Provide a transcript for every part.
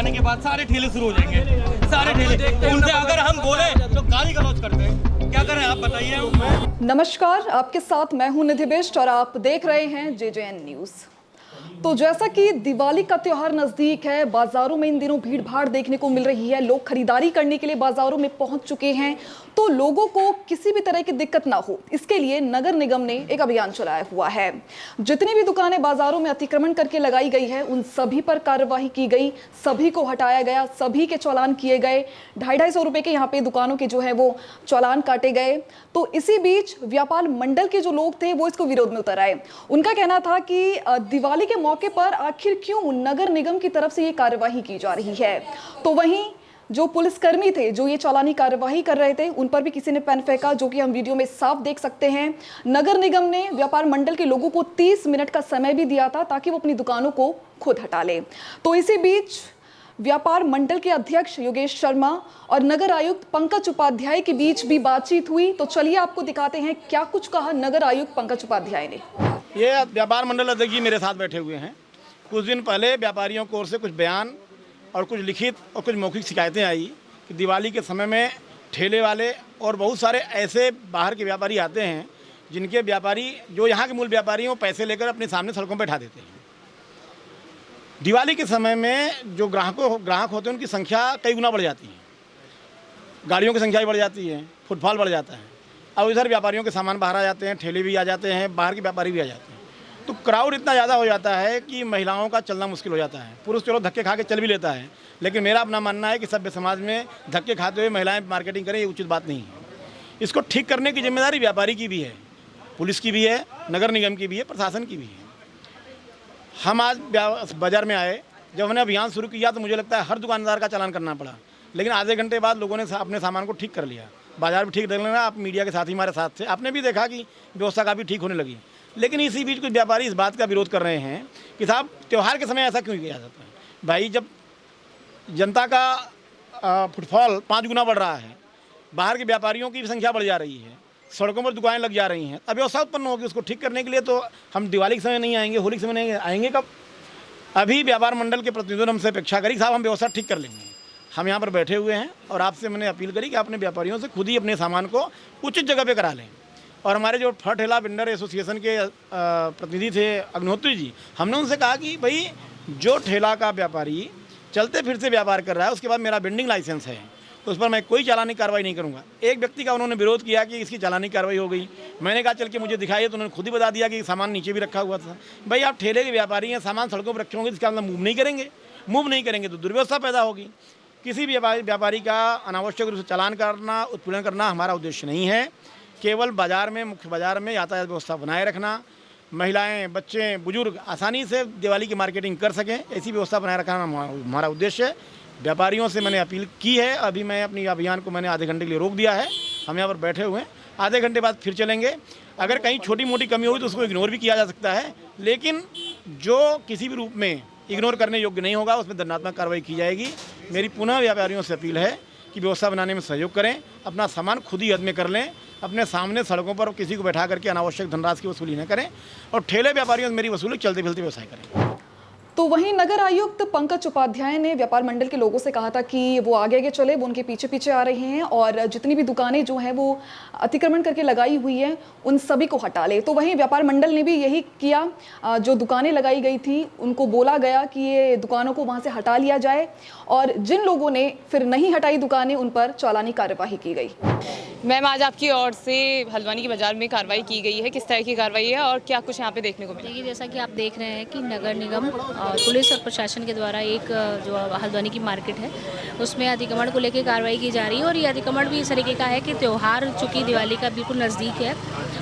जाने के बाद सारे ठेले शुरू हो जाएंगे, सारे ठेले। उनसे अगर हम बोले तो गाली गलौज करते हैं, क्या करें आप बताइए। नमस्कार, आपके साथ मैं हूं निधि बिष्ट और आप देख रहे हैं JJN न्यूज। तो जैसा कि दिवाली का त्योहार नजदीक है, बाजारों में इन दिनों भीड़ भाड़ देखने को मिल रही है। लोग खरीदारी करने के लिए बाजारों में पहुंच चुके हैं। तो लोगों को किसी भी तरह की दिक्कत ना हो, इसके लिए नगर निगम ने एक अभियान चलाया हुआ है। जितनी भी दुकानें बाजारों में अतिक्रमण करके लगाई गई है, उन सभी पर कार्यवाही की गई, सभी को हटाया गया, सभी के चालान किए गए। 250-250 रुपए के यहाँ पे दुकानों के जो है वो चालान काटे गए। तो इसी बीच व्यापार मंडल के जो लोग थे वो इसको विरोध में उतर आए। उनका कहना था कि दिवाली के मौके पर आखिर क्यों नगर निगम की तरफ से ये कार्यवाही की जा रही है। तो वहीं जो पुलिसकर्मी थे जो ये चालानी कार्यवाही कर रहे थे, उन पर भी किसी ने पेन फेंका, जो कि हम वीडियो में साफ देख सकते हैं। नगर निगम ने व्यापार मंडल के लोगों को 30 मिनट का समय भी दिया था ताकि वो अपनी दुकानों को खुद हटा ले। तो इसी बीच व्यापार मंडल के अध्यक्ष योगेश शर्मा और नगर आयुक्त पंकज उपाध्याय के बीच भी बातचीत हुई। तो चलिए आपको दिखाते हैं क्या कुछ कहा नगर आयुक्त पंकज उपाध्याय ने। ये व्यापार मंडल अध्यक्ष जी मेरे साथ बैठे हुए हैं। कुछ दिन पहले व्यापारियों की ओर से कुछ बयान और कुछ लिखित और कुछ मौखिक शिकायतें आई कि दिवाली के समय में ठेले वाले और बहुत सारे ऐसे बाहर के व्यापारी आते हैं जिनके व्यापारी जो यहाँ के मूल व्यापारी हैं वो पैसे लेकर अपने सामने सड़कों पर बैठा देते हैं। दिवाली के समय में जो ग्राहक होते हैं उनकी संख्या कई गुना बढ़ जाती है, गाड़ियों की संख्या भी बढ़ जाती है, फुटफॉल बढ़ जाता है। अब इधर व्यापारियों के सामान बाहर आ जाते हैं, ठेले भी आ जाते हैं, बाहर के व्यापारी भी आ जाते हैं। तो क्राउड इतना ज़्यादा हो जाता है कि महिलाओं का चलना मुश्किल हो जाता है। पुरुष चलो धक्के खा के चल भी लेता है, लेकिन मेरा अपना मानना है कि सभ्य समाज में धक्के खाते हुए महिलाएं मार्केटिंग करें, ये उचित बात नहीं है। इसको ठीक करने की जिम्मेदारी व्यापारी की भी है, पुलिस की भी है, नगर निगम की भी है, प्रशासन की भी है। हम आज बाज़ार में आए, जब हमने अभियान शुरू किया तो मुझे लगता है हर दुकानदार का चालान करना पड़ा, लेकिन आधे घंटे बाद लोगों ने अपने सामान को ठीक कर लिया। बाजार भी ठीक रख लेना, आप मीडिया के साथ ही हमारे साथ थे, आपने भी देखा कि व्यवस्था काफ़ी ठीक होने लगी। लेकिन इसी बीच कुछ व्यापारी इस बात का विरोध कर रहे हैं कि साहब त्यौहार के समय ऐसा क्यों किया जाता है। भाई जब जनता का फुटफॉल 5 गुना बढ़ रहा है, बाहर के व्यापारियों की संख्या बढ़ जा रही है, सड़कों पर दुकानें लग जा रही हैं, अब व्यवस्था उत्पन्न होगी। उसको ठीक करने के लिए तो हम दिवाली के समय नहीं आएंगे, होली के समय नहीं आएंगे, कब? अभी व्यापार मंडल के प्रतिनिधियों ने हमसे अपेक्षा करी साहब हम व्यवस्था ठीक कर लेंगे। हम यहाँ पर बैठे हुए हैं और आपसे मैंने अपील करी कि अपने व्यापारियों से खुद ही अपने सामान को उचित जगह पे करा लें। और हमारे जो फल ठेला वेंडर एसोसिएशन के प्रतिनिधि थे अग्निहोत्री जी, हमने उनसे कहा कि भाई जो ठेला का व्यापारी चलते फिर से व्यापार कर रहा है, उसके बाद मेरा वेंडिंग लाइसेंस है, उस पर मैं कोई चालानी कार्रवाई नहीं करूंगा। एक व्यक्ति का उन्होंने विरोध किया कि इसकी चालानी कार्रवाई हो गई। मैंने कहा चल के मुझे दिखाइए, तो उन्होंने खुद ही बता दिया कि सामान नीचे भी रखा हुआ था। भाई आप ठेले के व्यापारी हैं, सामान सड़कों पर रखे होंगे, इसका मतलब मूव नहीं करेंगे तो दुर्व्यवस्था पैदा होगी। किसी भी व्यापारी का अनावश्यक रूप से चालान करना, उत्पीड़न करना हमारा उद्देश्य नहीं है। केवल बाज़ार में, मुख्य बाज़ार में यातायात व्यवस्था बनाए रखना, महिलाएं, बच्चे, बुजुर्ग आसानी से दिवाली की मार्केटिंग कर सकें, ऐसी व्यवस्था बनाए रखना हमारा उद्देश्य है। व्यापारियों से मैंने अपील की है। अभी मैं अपनी अभियान को मैंने आधे घंटे के लिए रोक दिया है। हम यहाँ पर बैठे हुए हैं, आधे घंटे बाद फिर चलेंगे। अगर कहीं छोटी मोटी कमी होगी तो उसको इग्नोर भी किया जा सकता है, लेकिन जो किसी भी रूप में इग्नोर करने योग्य नहीं होगा उसमें दंडात्मक कार्रवाई की जाएगी। मेरी पुनः व्यापारियों से अपील है कि व्यवस्था बनाने में सहयोग करें, अपना सामान खुद ही हद में कर लें, अपने सामने सड़कों पर किसी को बैठा करके अनावश्यक धनराशि की वसूली न करें, और ठेले व्यापारियों से मेरी वसूली चलते फिरते व्यवसाय करें। तो वहीं नगर आयुक्त पंकज उपाध्याय ने व्यापार मंडल के लोगों से कहा था कि वो आगे चले, वो उनके पीछे आ रहे हैं और जितनी भी दुकानें जो हैं वो अतिक्रमण करके लगाई हुई हैं उन सभी को हटा ले। तो वहीं व्यापार मंडल ने भी यही किया, जो दुकानें लगाई गई थी उनको बोला गया कि ये दुकानों को वहाँ से हटा लिया जाए, और जिन लोगों ने फिर नहीं हटाई दुकानें उन पर चालानी कार्यवाही की गई। मैम आज आपकी ओर से हल्द्वानी की बाजार में कार्रवाई की गई है, किस तरह की कार्रवाई है और क्या कुछ यहाँ पे देखने को मिला? देखिए, जैसा कि आप देख रहे हैं कि नगर निगम पुलिस और प्रशासन के द्वारा एक जो हल्द्वानी की मार्केट है उसमें अतिक्रमण को लेकर कार्रवाई की जा रही है। और ये अतिक्रमण भी इस तरीके का है कि त्यौहार चूँकि दिवाली का बिल्कुल नज़दीक है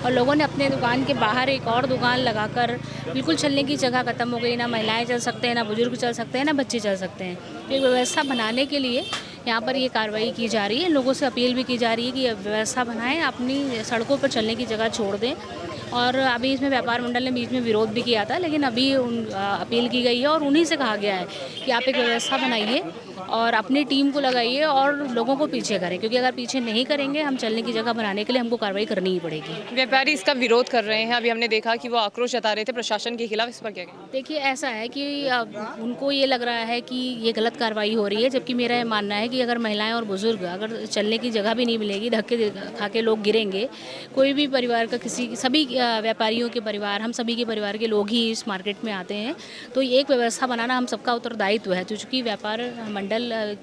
और लोगों ने अपने दुकान के बाहर एक और दुकान लगाकर बिल्कुल चलने की जगह खत्म हो गई। ना महिलाएं चल सकते हैं, ना बुजुर्ग चल सकते हैं, ना बच्चे चल सकते हैं। तो एक व्यवस्था बनाने के लिए यहाँ पर ये कार्रवाई की जा रही है। लोगों से अपील भी की जा रही है कि व्यवस्था बनाएं, अपनी सड़कों पर चलने की जगह छोड़ दें। और अभी इसमें व्यापार मंडल ने बीच में विरोध भी किया था, लेकिन अभी अपील की गई है और उन्हीं से कहा गया है कि आप एक व्यवस्था बनाइए और अपनी टीम को लगाइए और लोगों को पीछे करें, क्योंकि अगर पीछे नहीं करेंगे हम चलने की जगह बनाने के लिए हमको कार्रवाई करनी ही पड़ेगी। व्यापारी इसका विरोध कर रहे हैं, अभी हमने देखा कि वो आक्रोश जता रहे थे प्रशासन के खिलाफ, इस पर क्या कहें? देखिए ऐसा है कि उनको ये लग रहा है कि ये गलत कार्रवाई हो रही है, जबकि मेरा ये मानना है कि अगर महिलाएं और बुजुर्ग अगर चलने की जगह भी नहीं मिलेगी, धक्के खा के लोग गिरेंगे, कोई भी परिवार का सभी व्यापारियों के परिवार, हम सभी के परिवार के लोग ही इस मार्केट में आते हैं, तो एक व्यवस्था बनाना हम सबका उत्तरदायित्व है। तो चूँकि व्यापार मंडल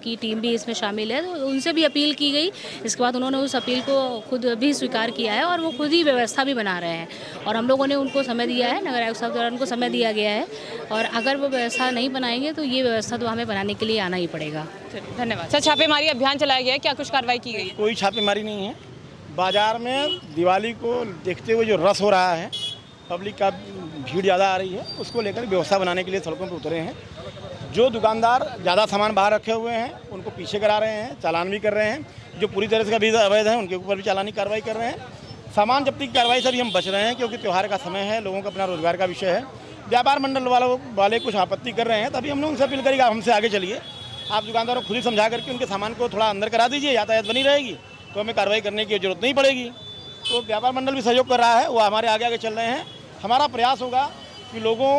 की टीम भी इसमें शामिल है, तो उनसे भी अपील की गई, इसके बाद उन्होंने उस अपील को खुद भी स्वीकार किया है और वो खुद ही व्यवस्था भी बना रहे हैं, और हम लोगों ने उनको समय दिया है, नगर आयुक्त साहब द्वारा उनको समय दिया गया है, और अगर वो व्यवस्था नहीं बनाएंगे तो ये व्यवस्था तो हमें बनाने के लिए आना ही पड़ेगा। धन्यवाद सर। छापेमारी अभियान चलाया गया है, क्या कुछ कार्रवाई की गई है? कोई छापेमारी नहीं है। बाज़ार में दिवाली को देखते हुए जो रश हो रहा है, पब्लिक का भीड़ ज़्यादा आ रही है, उसको लेकर व्यवस्था बनाने के लिए सड़कों पर उतरे हैं। जो दुकानदार ज़्यादा सामान बाहर रखे हुए हैं उनको पीछे करा रहे हैं, चालान भी कर रहे हैं। जो पूरी तरह से अवैध है उनके ऊपर भी चालानी कार्रवाई कर रहे हैं। सामान जब्ती की कार्रवाई से भी हम बच रहे हैं, क्योंकि त्यौहार का समय है, लोगों का अपना रोजगार का विषय है। व्यापार मंडल वाले कुछ आपत्ति कर रहे हैं, तभी हमने उनसे अपील करी, आप हमसे आगे चलिए, आप दुकानदारों को खुद ही समझा करके उनके सामान को थोड़ा अंदर करा दीजिए, यातायात बनी रहेगी तो हमें कार्रवाई करने की जरूरत नहीं पड़ेगी। तो व्यापार मंडल भी सहयोग कर रहा है, वो हमारे आगे आगे चल रहे हैं। हमारा प्रयास होगा कि लोगों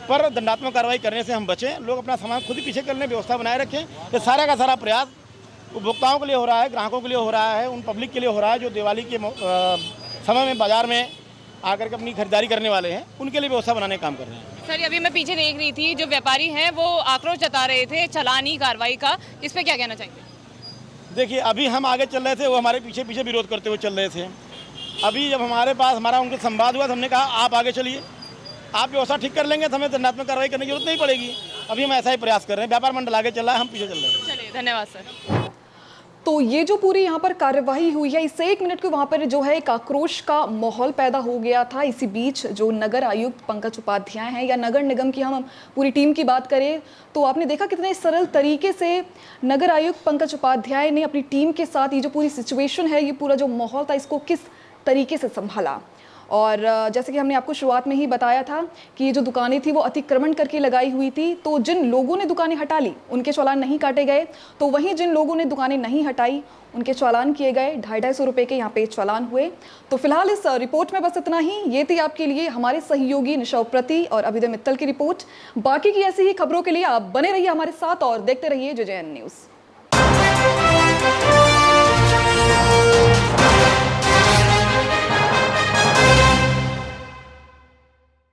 पर दंडात्मक कार्रवाई करने से हम बचें, लोग अपना सामान खुद ही पीछे करने व्यवस्था बनाए रखें। ये सारा का सारा प्रयास उपभोक्ताओं के लिए हो रहा है, ग्राहकों के लिए हो रहा है, उन पब्लिक के लिए हो रहा है जो दिवाली के समय में बाजार में आकर के अपनी खरीदारी करने वाले हैं, उनके लिए व्यवस्था बनाने का काम कर रहे हैं। सर अभी मैं पीछे देख रही थी, जो व्यापारी हैं वो आक्रोश जता रहे थे चालानी कार्रवाई का, इस पर क्या कहना चाहेंगे? देखिए, अभी हम आगे चल रहे थे, वो हमारे पीछे पीछे विरोध करते हुए चल रहे थे। अभी जब हमारा उनके संवाद हुआ तो हमने कहा आप आगे चलिए, आप व्यवस्था ठीक कर लेंगे तो हमें दंडात्मक कार्रवाई करने की जरूरत नहीं पड़ेगी। अभी हम ऐसा ही प्रयास कर रहे हैं, व्यापार मंडल आगे चल रहा है, हम पीछे चल रहे हैं। चलिए, धन्यवाद सर। तो ये जो पूरी यहाँ पर कार्यवाही हुई है, इससे 1 मिनट के वहाँ पर जो है एक आक्रोश का माहौल पैदा हो गया था। इसी बीच जो नगर आयुक्त पंकज उपाध्याय हैं, या नगर निगम की हम पूरी टीम की बात करें तो आपने देखा कितने सरल तरीके से नगर आयुक्त पंकज उपाध्याय ने अपनी टीम के साथ ये जो पूरी सिचुएशन है, ये पूरा जो माहौल था, इसको किस तरीके से संभाला। और जैसे कि हमने आपको शुरुआत में ही बताया था कि ये जो दुकानें थी वो अतिक्रमण करके लगाई हुई थी, तो जिन लोगों ने दुकानें हटा ली उनके चालान नहीं काटे गए, तो वहीं जिन लोगों ने दुकानें नहीं हटाई उनके चालान किए गए। 250 रुपये के यहाँ पे चालान हुए। तो फिलहाल इस रिपोर्ट में बस इतना ही। ये थी आपके लिए हमारे सहयोगी निशा प्रति और अभिदय मित्तल की रिपोर्ट। बाकी की ऐसी ही खबरों के लिए आप बने रहिए हमारे साथ और देखते रहिए JJN न्यूज़।